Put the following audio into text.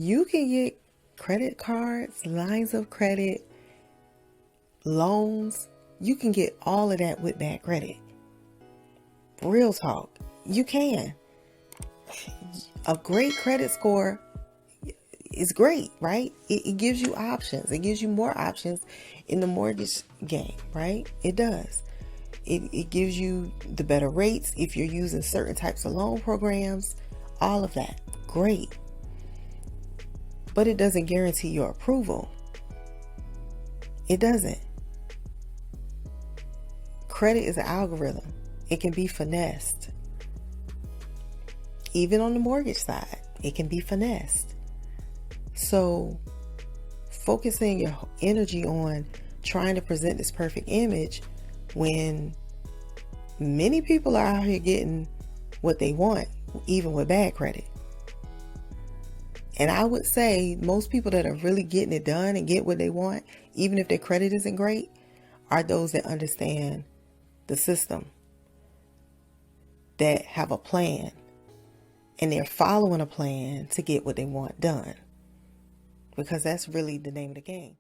You can get credit cards, lines of credit, loans. You can get all of that with bad credit. Real talk. You can. A great credit score is great, right? It gives you options. It gives you more options in the mortgage game, right? It does. It gives you the better rates if you're using certain types of loan programs, all of that. Great. But it doesn't guarantee your approval. It doesn't. Credit is an algorithm. It can be finessed. Even on the mortgage side, it can be finessed. So focusing your energy on trying to present this perfect image when many people are out here getting what they want, even with bad credit. And I would say most people that are really getting it done and get what they want, even if their credit isn't great, are those that understand the system, that have a plan, and they're following a plan to get what they want done. Because that's really the name of the game.